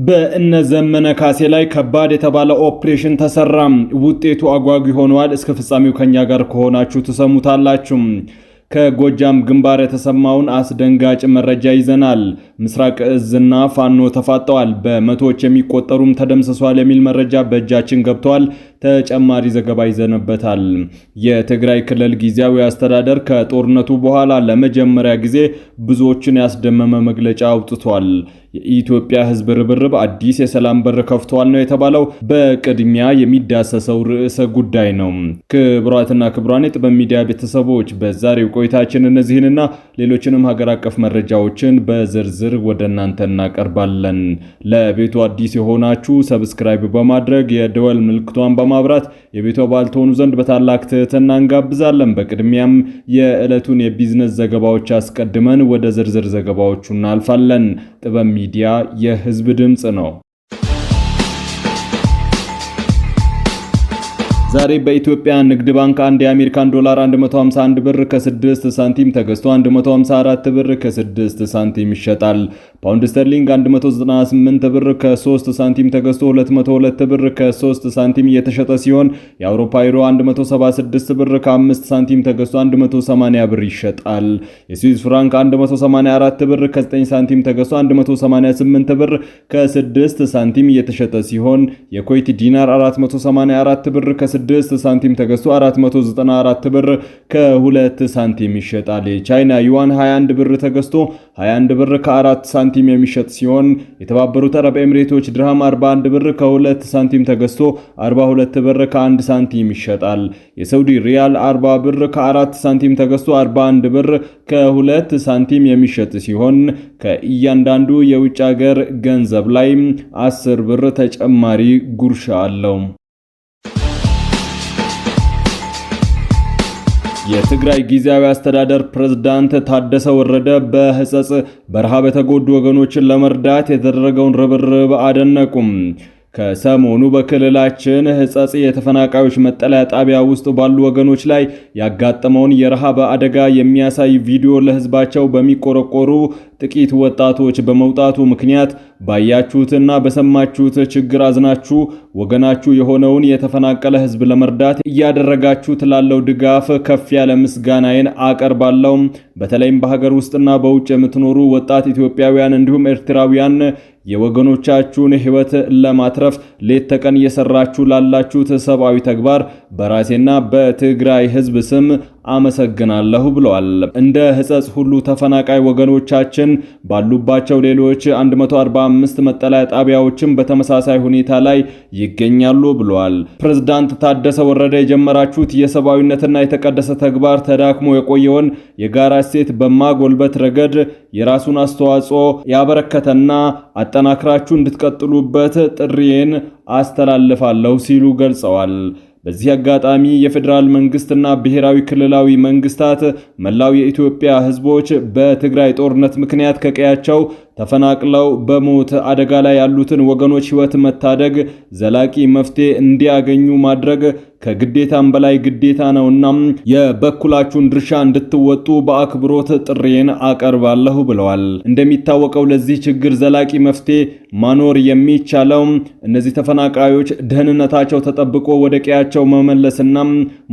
በእነ ዘመነ ካሴ ላይ ከባድ የተባለ ኦፕሬሽን ተሰራ። ውጤቱ አጓጊ ሆኗል። እስከ ፍጻሜው ከኛ ጋር ከሆናችሁ ትሰሙታላችሁ። ከጎጃም ግንባር የተሰማውን አስደንጋጭ መረጃ ይዘናል። ምስራቅ እዝና ፋኖ ተፋጠዋል። በመቶዎች የሚቆጠሩም ተደምስሷል የሚል መረጃ በእጃችን ገብቷል። ተጨማሪ ዘገባ ይዘንበታል። የትግራይ ክልል ጊዜያዊ አስተዳደር ከጦርነቱ በኋላ ለመጀመሪያ ጊዜ ብዙዎችን ያስደመመ መግለጫ አውጥቷል። የኢትዮጵያ ሕዝብ ርብርብ አዲስ የሰላም በር ከፍቷል ነው የተባለው። በቅድሚያ የሚዳሰሰው ርዕሰ ጉዳይ ነው። ክቡራትና ክቡራን የጥበብ ሚዲያ ቤተሰቦች በዛሬው ቆይታችን እነዚህንና ሌሎችንም ሀገር አቀፍ መረጃዎችን በዝርዝር ወደ እናንተ እናቀርባለን። ለቤቱ አዲስ የሆናችሁ ሰብስክራይብ በማድረግ የደወል ምልክቷን በማብራት የቤቱ አባል ትሆኑ ዘንድ በታላቅ ትህትና እንጋብዛለን። በቅድሚያም የዕለቱን የቢዝነስ ዘገባዎች አስቀድመን ወደ ዝርዝር ዘገባዎቹ እናልፋለን። ጥበብ ሚዲያ የህዝብ ድምጽ ነው። ዛሬ በኢትዮጵያ ንግድ ባንክ አንድ የአሜሪካን ዶላር 151 ብር ከ6 ሳንቲም ተገዝቶ 154 ብር ከ6 ሳንቲም ይሸጣል። ፓውንድ ስተርሊንግ 198 ብር ከ3 ሳንቲም ተገዝቶ 202 ብር ከ3 ሳንቲም እየተሸጠ ሲሆን የአውሮፓ ዩሮ 176 ብር ከ5 ሳንቲም ተገዝቶ 180 ብር ይሸጣል። የስዊዝ ፍራንክ 184 ብር ከ9 ሳንቲም ተገዝቶ 188 ብር ከ6 ሳንቲም እየተሸጠ ሲሆን የኩዌት ዲናር 484 ብር ከ6 ሳንቲም ተገዝቶ 494 ብር ከ2 ሳንቲም ይሸጣል። የቻይና ዩዋን 21 ብር ተገዝቶ 21 ብር ከ4 ሳንቲም የሚሸጥ ሲሆን የተባበሩት አረብ ኤሚሬቶች ድርሃም 41 ብር ከ2 ሳንቲም ተገዝቶ 42 ብር ከ1 ሳንቲም ይሸጣል። የሳውዲ ሪያል 40 ብር ከ4 ሳንቲም ተገዝቶ 41 ብር ከ2 ሳንቲም የሚሸጥ ሲሆን ከእያንዳንዱ የውጭ ሀገር ገንዘብ ላይ 10 ብር ተጨማሪ ጉርሻ አለው። የትግራይ ጊዜያዊ አስተዳደር ፕሬዝዳንት ታደሰ ወረደ በህጸጽ በረሃብ የተጎዱ ወገኖችን ለመርዳት የተደረገውን ርብርብ አደነቁም። ከሰሞኑ በክልላችን ህጸጽ የተፈናቃዮች መጠለያ ጣቢያ ውስጥ ባሉ ወገኖች ላይ ያጋጠመውን የረሃብ አደጋ የሚያሳይ ቪዲዮ ለህዝባቸው በሚቆረቆሩ ጥቂት ወጣቶች በመውጣቱ ምክንያት ባያችሁትና በሰማችሁት ችግር አዝናችሁ ወገናችሁ የሆነውን የተፈናቀለ ህዝብ ለመርዳት እያደረጋችሁት ላለው ድጋፍ ከፍ ያለ ምስጋናዬን አቀርባለሁ። በተለይም በሀገር ውስጥና በውጭ የምትኖሩ ወጣት ኢትዮጵያውያን እንዲሁም ኤርትራውያን የወገኖቻችሁን ህይወት ለማትረፍ ሌት ተቀን እየሰራችሁ ላላችሁት ሰብአዊ ተግባር በራሴና በትግራይ ህዝብ ስም አመሰግናለሁ ብለዋል። እንደ ህጸጽ ሁሉ ተፈናቃይ ወገኖቻችን ባሉባቸው ሌሎች 145 መጠለያ ጣቢያዎችም በተመሳሳይ ሁኔታ ላይ ይገኛሉ ብለዋል። ፕሬዝዳንት ታደሰ ወረደ የጀመራችሁት የሰብአዊነትና የተቀደሰ ተግባር ተዳክሞ የቆየውን የጋራ እሴት በማጎልበት ረገድ የራሱን አስተዋጽኦ ያበረከተና አጠናክራችሁ እንድትቀጥሉበት ጥሪዬን አስተላልፋለሁ ሲሉ ገልጸዋል። በዚህ አጋጣሚ የፌዴራል መንግስትና ብሔራዊ ክልላዊ መንግስታት መላው የኢትዮጵያ ህዝቦች በትግራይ ጦርነት ምክንያት ከቀያቸው ተፈናቅለው በሞት አደጋ ላይ ያሉትን ወገኖች ህይወት መታደግ ዘላቂ መፍትሄ እንዲያገኙ ማድረግ ከግዴታም በላይ ግዴታ ነውና የበኩላችሁን ድርሻ እንድትወጡ በአክብሮት ጥሪዬን አቀርባለሁ ብለዋል። እንደሚታወቀው ለዚህ ችግር ዘላቂ መፍትሄ ማኖር የሚቻለው እነዚህ ተፈናቃዮች ደህንነታቸው ተጠብቆ ወደ ቀያቸው መመለስና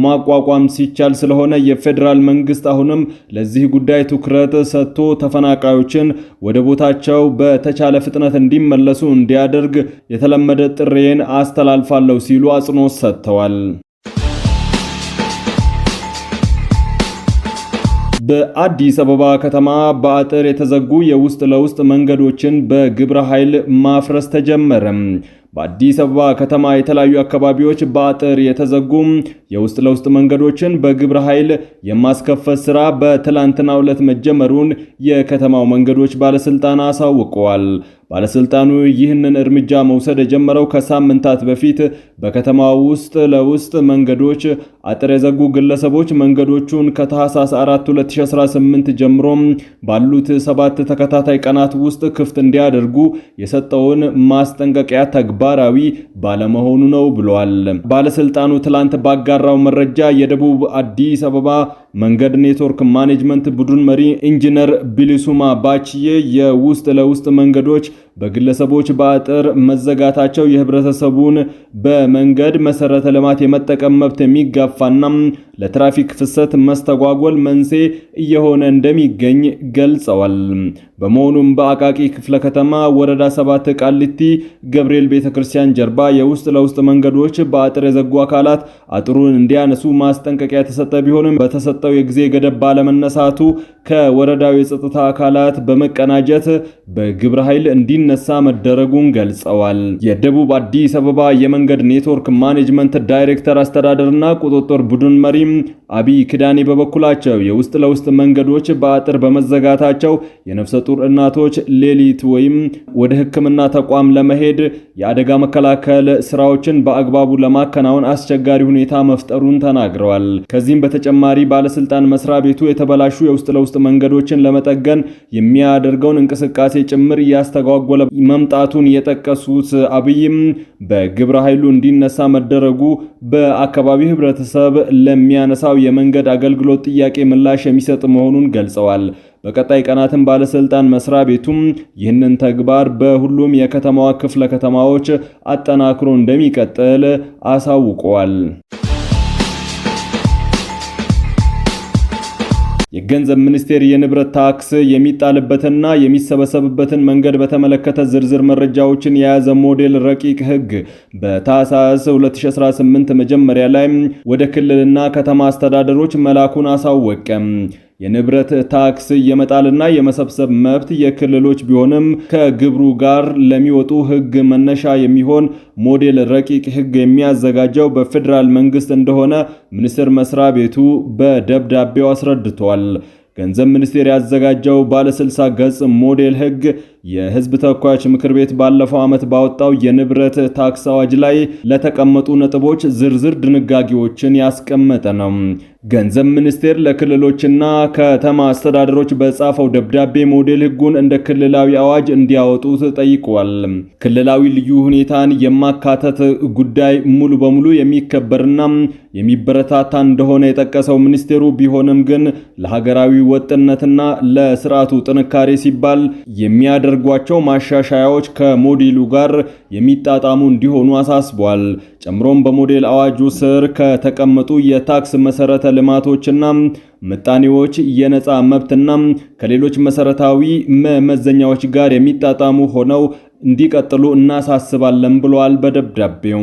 ማቋቋም ሲቻል ስለሆነ የፌዴራል መንግስት አሁንም ለዚህ ጉዳይ ትኩረት ሰጥቶ ተፈናቃዮችን ወደ ቦታቸው በተቻለ ፍጥነት እንዲመለሱ እንዲያደርግ የተለመደ ጥሪዬን አስተላልፋለሁ ሲሉ አጽንኦት ሰጥተዋል። በአዲስ አበባ ከተማ በአጥር የተዘጉ የውስጥ ለውስጥ መንገዶችን በግብረ ኃይል ማፍረስ ተጀመረ። በአዲስ አበባ ከተማ የተለያዩ አካባቢዎች በአጥር የተዘጉ የውስጥ ለውስጥ መንገዶችን በግብረ ኃይል የማስከፈት ስራ በትላንትናው ዕለት መጀመሩን የከተማው መንገዶች ባለስልጣን አሳውቀዋል። ባለስልጣኑ ይህንን እርምጃ መውሰድ የጀመረው ከሳምንታት በፊት በከተማው ውስጥ ለውስጥ መንገዶች አጥር የዘጉ ግለሰቦች መንገዶቹን ከታህሳስ 4 2018 ጀምሮ ባሉት 7 ተከታታይ ቀናት ውስጥ ክፍት እንዲያደርጉ የሰጠውን ማስጠንቀቂያ ተግባራዊ ባለመሆኑ ነው ብሏል። ባለስልጣኑ ትላንት ባጋራው መረጃ የደቡብ አዲስ አበባ መንገድ ኔትወርክ ማኔጅመንት ቡድን መሪ ኢንጂነር ቢሊሱማ ባችዬ የውስጥ ለውስጥ መንገዶች በግለሰቦች በአጥር መዘጋታቸው የህብረተሰቡን በመንገድ መሰረተ ልማት የመጠቀም መብት የሚጋፋና ለትራፊክ ፍሰት መስተጓጎል መንስኤ እየሆነ እንደሚገኝ ገልጸዋል። በመሆኑም በአቃቂ ክፍለ ከተማ ወረዳ 7 ቃሊቲ ገብርኤል ቤተክርስቲያን ጀርባ የውስጥ ለውስጥ መንገዶች በአጥር የዘጉ አካላት አጥሩን እንዲያነሱ ማስጠንቀቂያ የተሰጠ ቢሆንም በተሰጠው የጊዜ ገደብ ባለመነሳቱ ከወረዳው የጸጥታ አካላት በመቀናጀት በግብረ ኃይል እንዲነሳ መደረጉን ገልጸዋል። የደቡብ አዲስ አበባ የመንገድ ኔትወርክ ማኔጅመንት ዳይሬክተር አስተዳደርና ቁጥጥር ቡድን መሪ አብይ ክዳኔ በበኩላቸው የውስጥ ለውስጥ መንገዶች በአጥር በመዘጋታቸው የነፍሰ ጡር እናቶች ሌሊት ወይም ወደ ሕክምና ተቋም ለመሄድ የአደጋ መከላከል ስራዎችን በአግባቡ ለማከናወን አስቸጋሪ ሁኔታ መፍጠሩን ተናግረዋል። ከዚህም በተጨማሪ ባለስልጣን መስሪያ ቤቱ የተበላሹ የውስጥ ለውስጥ መንገዶችን ለመጠገን የሚያደርገውን እንቅስቃሴ ጭምር እያስተጓጎለ መምጣቱን የጠቀሱት አብይም በግብረ ኃይሉ እንዲነሳ መደረጉ በአካባቢው ህብረተሰብ ለሚያነሳው የመንገድ አገልግሎት ጥያቄ ምላሽ የሚሰጥ መሆኑን ገልጸዋል። በቀጣይ ቀናትም ባለስልጣን መስሪያ ቤቱም ይህንን ተግባር በሁሉም የከተማዋ ክፍለ ከተማዎች አጠናክሮ እንደሚቀጥል አሳውቀዋል። የገንዘብ ሚኒስቴር የንብረት ታክስ የሚጣልበትና የሚሰበሰብበትን መንገድ በተመለከተ ዝርዝር መረጃዎችን የያዘ ሞዴል ረቂቅ ህግ በታህሳስ 2018 መጀመሪያ ላይ ወደ ክልልና ከተማ አስተዳደሮች መላኩን አሳወቀ። የንብረት ታክስ የመጣልና የመሰብሰብ መብት የክልሎች ቢሆንም ከግብሩ ጋር ለሚወጡ ህግ መነሻ የሚሆን ሞዴል ረቂቅ ህግ የሚያዘጋጀው በፌደራል መንግስት እንደሆነ ሚኒስቴር መስሪያ ቤቱ በደብዳቤው አስረድቷል። ገንዘብ ሚኒስቴር ያዘጋጀው ባለ 60 ገጽ ሞዴል ህግ የህዝብ ተወካዮች ምክር ቤት ባለፈው ዓመት ባወጣው የንብረት ታክስ አዋጅ ላይ ለተቀመጡ ነጥቦች ዝርዝር ድንጋጌዎችን ያስቀመጠ ነው። ገንዘብ ሚኒስቴር ለክልሎችና ከተማ አስተዳደሮች በጻፈው ደብዳቤ ሞዴል ህጉን እንደ ክልላዊ አዋጅ እንዲያወጡ ጠይቋል። ክልላዊ ልዩ ሁኔታን የማካተት ጉዳይ ሙሉ በሙሉ የሚከበርና የሚበረታታ እንደሆነ የጠቀሰው ሚኒስቴሩ ቢሆንም ግን ለሀገራዊ ወጥነትና ለስርዓቱ ጥንካሬ ሲባል የሚያደርጓቸው ማሻሻያዎች ከሞዴሉ ጋር የሚጣጣሙ እንዲሆኑ አሳስቧል። ጨምሮም በሞዴል አዋጁ ስር ከተቀመጡ የታክስ መሰረተ ልማቶችና ምጣኔዎች የነፃ መብትና ከሌሎች መሰረታዊ መመዘኛዎች ጋር የሚጣጣሙ ሆነው እንዲቀጥሉ እናሳስባለን ብለዋል በደብዳቤው።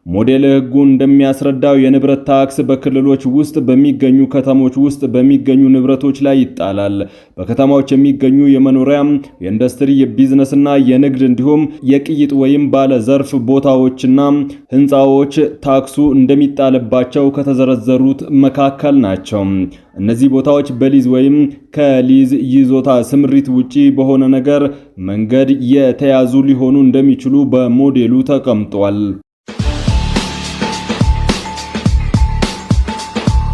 ሞዴል ህጉ እንደሚያስረዳው የንብረት ታክስ በክልሎች ውስጥ በሚገኙ ከተሞች ውስጥ በሚገኙ ንብረቶች ላይ ይጣላል። በከተማዎች የሚገኙ የመኖሪያ፣ የኢንዱስትሪ፣ የቢዝነስና የንግድ እንዲሁም የቅይጥ ወይም ባለ ዘርፍ ቦታዎችና ህንፃዎች ታክሱ እንደሚጣልባቸው ከተዘረዘሩት መካከል ናቸው። እነዚህ ቦታዎች በሊዝ ወይም ከሊዝ ይዞታ ስምሪት ውጪ በሆነ ነገር መንገድ የተያዙ ሊሆኑ እንደሚችሉ በሞዴሉ ተቀምጧል።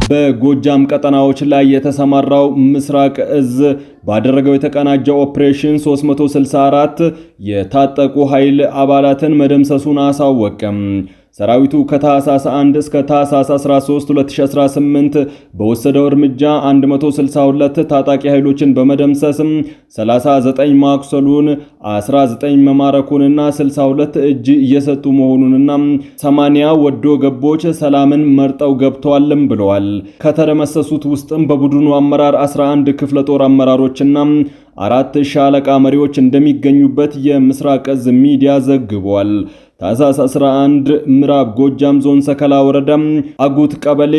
በጎጃም ቀጠናዎች ላይ የተሰማራው ምስራቅ እዝ ባደረገው የተቀናጀ ኦፕሬሽን 364 የታጠቁ ኃይል አባላትን መደምሰሱን አሳወቀም። ሰራዊቱ ከታህሳስ 1 እስከ ታህሳስ 13 2018 በወሰደው እርምጃ 162 ታጣቂ ኃይሎችን በመደምሰስ 39 ማቁሰሉን፣ 19 መማረኩንና 62 እጅ እየሰጡ መሆኑንና 80 ወዶ ገቦች ሰላምን መርጠው ገብተዋልም ብለዋል። ከተደመሰሱት ውስጥም በቡድኑ አመራር 11 ክፍለ ጦር አመራሮችና 4 ሻለቃ መሪዎች እንደሚገኙበት የምስራቅ እዝ ሚዲያ ዘግቧል። ታህሳስ 11 ምዕራብ ጎጃም ዞን ሰከላ ወረዳ አጉት ቀበሌ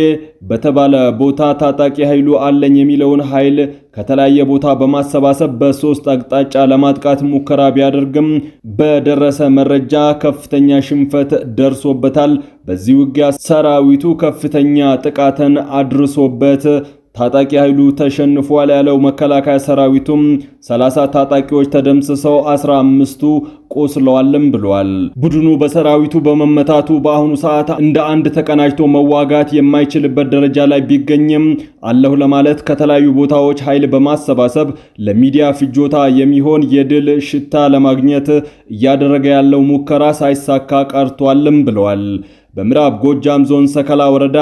በተባለ ቦታ ታጣቂ ኃይሉ አለኝ የሚለውን ኃይል ከተለያየ ቦታ በማሰባሰብ በሶስት አቅጣጫ ለማጥቃት ሙከራ ቢያደርግም በደረሰ መረጃ ከፍተኛ ሽንፈት ደርሶበታል። በዚህ ውጊያ ሰራዊቱ ከፍተኛ ጥቃትን አድርሶበት ታጣቂ ኃይሉ ተሸንፏል ያለው መከላከያ ሰራዊቱም 30 ታጣቂዎች ተደምስሰው 15ቱ ቆስለዋልም ብሏል። ቡድኑ በሰራዊቱ በመመታቱ በአሁኑ ሰዓት እንደ አንድ ተቀናጅቶ መዋጋት የማይችልበት ደረጃ ላይ ቢገኝም አለሁ ለማለት ከተለያዩ ቦታዎች ኃይል በማሰባሰብ ለሚዲያ ፍጆታ የሚሆን የድል ሽታ ለማግኘት እያደረገ ያለው ሙከራ ሳይሳካ ቀርቷልም ብለዋል። በምዕራብ ጎጃም ዞን ሰከላ ወረዳ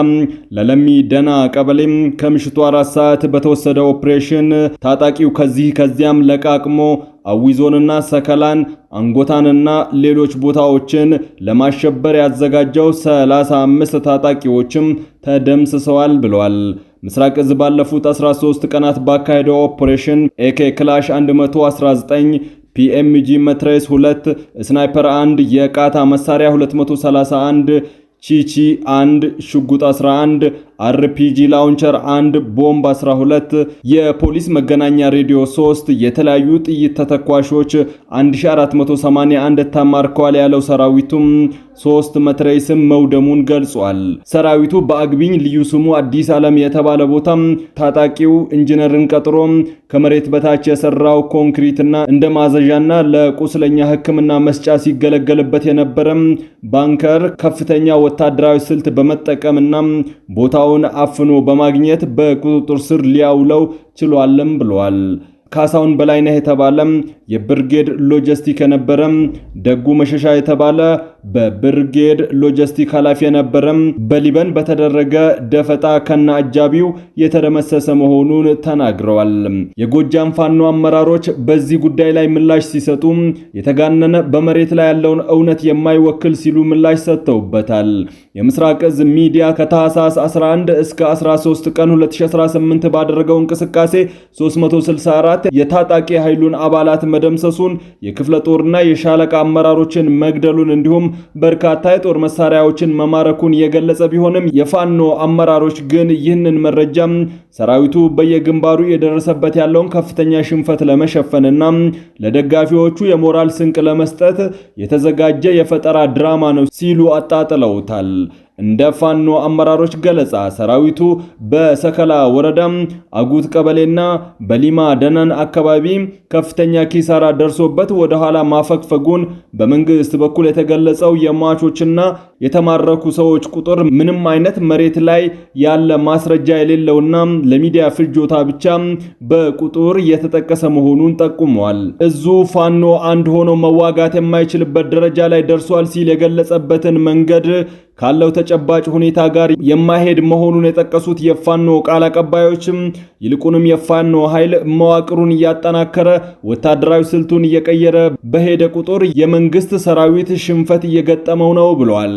ለለሚ ደና ቀበሌ ከምሽቱ 4 ሰዓት በተወሰደ ኦፕሬሽን ታጣቂው ከዚያም ለቃቅሞ አዊዞንና ሰከላን አንጎታንና ሌሎች ቦታዎችን ለማሸበር ያዘጋጀው 35 ታጣቂዎችም ተደምስሰዋል ብለዋል። ምስራቅ እዝ ባለፉት 13 ቀናት ባካሄደው ኦፕሬሽን ኤኬ ክላሽ 119 ፒኤምጂ መትረየስ 2 ስናይፐር 1 የቃታ መሳሪያ 231 ቺቺ 1 ሽጉጥ 11 አርፒጂ ላውንቸር 1 ቦምብ 12 የፖሊስ መገናኛ ሬዲዮ 3 የተለያዩ ጥይት ተተኳሾች 1481 ተማርከዋል ያለው ሰራዊቱም 3 መትረየስም መውደሙን ገልጿል። ሰራዊቱ በአግቢኝ ልዩ ስሙ አዲስ ዓለም የተባለ ቦታ ታጣቂው ኢንጂነርን ቀጥሮ ከመሬት በታች የሰራው ኮንክሪትና እንደ ማዘዣና ለቁስለኛ ሕክምና መስጫ ሲገለገልበት የነበረ ባንከር ከፍተኛ ወታደራዊ ስልት በመጠቀምና ቦታውን አፍኖ በማግኘት በቁጥጥር ስር ሊያውለው ችሏልም ብለዋል። ካሳውን በላይነህ የተባለ የብርጌድ ሎጂስቲክ የነበረ ደጉ መሸሻ የተባለ በብርጌድ ሎጂስቲክ ኃላፊ የነበረ በሊበን በተደረገ ደፈጣ ከና አጃቢው የተደመሰሰ መሆኑን ተናግረዋል። የጎጃም ፋኖ አመራሮች በዚህ ጉዳይ ላይ ምላሽ ሲሰጡ የተጋነነ በመሬት ላይ ያለውን እውነት የማይወክል ሲሉ ምላሽ ሰጥተውበታል። የምስራቅ እዝ ሚዲያ ከታህሳስ 11 እስከ 13 ቀን 2018 ባደረገው እንቅስቃሴ 364 የታጣቂ ኃይሉን አባላት መደምሰሱን የክፍለ ጦርና የሻለቃ አመራሮችን መግደሉን እንዲሁም በርካታ የጦር መሳሪያዎችን መማረኩን የገለጸ ቢሆንም የፋኖ አመራሮች ግን ይህንን መረጃ ሰራዊቱ በየግንባሩ የደረሰበት ያለውን ከፍተኛ ሽንፈት ለመሸፈንና ለደጋፊዎቹ የሞራል ስንቅ ለመስጠት የተዘጋጀ የፈጠራ ድራማ ነው ሲሉ አጣጥለውታል። እንደ ፋኖ አመራሮች ገለጻ ሰራዊቱ በሰከላ ወረዳ አጉት ቀበሌና በሊማ ደናን አካባቢ ከፍተኛ ኪሳራ ደርሶበት ወደ ኋላ ማፈግፈጉን በመንግስት በኩል የተገለጸው የሟቾችና የተማረኩ ሰዎች ቁጥር ምንም አይነት መሬት ላይ ያለ ማስረጃ የሌለውና ለሚዲያ ፍጆታ ብቻ በቁጥር የተጠቀሰ መሆኑን ጠቁመዋል። እዙ ፋኖ አንድ ሆኖ መዋጋት የማይችልበት ደረጃ ላይ ደርሷል ሲል የገለጸበትን መንገድ ካለው ተጨባጭ ሁኔታ ጋር የማይሄድ መሆኑን የጠቀሱት የፋኖ ቃል አቀባዮችም ይልቁንም የፋኖ ኃይል መዋቅሩን እያጠናከረ ወታደራዊ ስልቱን እየቀየረ በሄደ ቁጥር የመንግስት ሰራዊት ሽንፈት እየገጠመው ነው ብለዋል።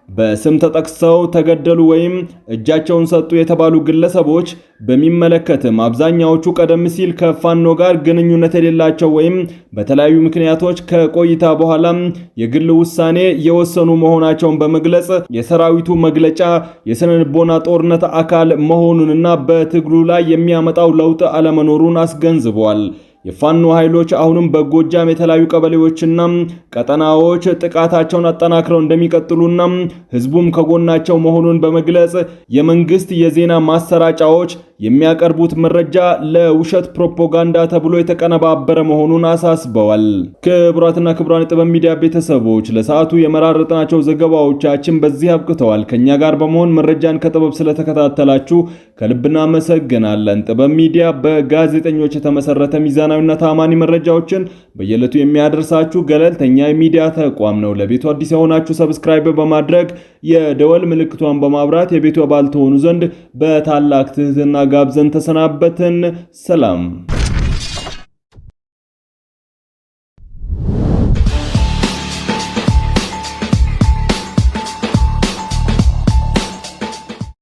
በስም ተጠቅሰው ተገደሉ ወይም እጃቸውን ሰጡ የተባሉ ግለሰቦች በሚመለከትም አብዛኛዎቹ ቀደም ሲል ከፋኖ ጋር ግንኙነት የሌላቸው ወይም በተለያዩ ምክንያቶች ከቆይታ በኋላ የግል ውሳኔ የወሰኑ መሆናቸውን በመግለጽ የሰራዊቱ መግለጫ የስነ ልቦና ጦርነት አካል መሆኑንና በትግሉ ላይ የሚያመጣው ለውጥ አለመኖሩን አስገንዝበዋል። የፋኖ ኃይሎች አሁንም በጎጃም የተለያዩ ቀበሌዎችና ቀጠናዎች ጥቃታቸውን አጠናክረው እንደሚቀጥሉና ህዝቡም ከጎናቸው መሆኑን በመግለጽ የመንግስት የዜና ማሰራጫዎች የሚያቀርቡት መረጃ ለውሸት ፕሮፓጋንዳ ተብሎ የተቀነባበረ መሆኑን አሳስበዋል። ክቡራትና ክቡራን የጥበብ ሚዲያ ቤተሰቦች ለሰዓቱ የመራረጥናቸው ዘገባዎቻችን በዚህ አብቅተዋል። ከኛ ጋር በመሆን መረጃን ከጥበብ ስለተከታተላችሁ ከልብ እናመሰግናለን። ጥበብ ሚዲያ በጋዜጠኞች የተመሰረተ ሚዛናዊና ታማኒ መረጃዎችን በየዕለቱ የሚያደርሳችሁ ገለልተኛ የሚዲያ ተቋም ነው። ለቤቱ አዲስ የሆናችሁ ሰብስክራይብ በማድረግ የደወል ምልክቷን በማብራት የቤቱ አባል ትሆኑ ዘንድ በታላቅ ትህትና ጋብዘን ተሰናበትን። ሰላም።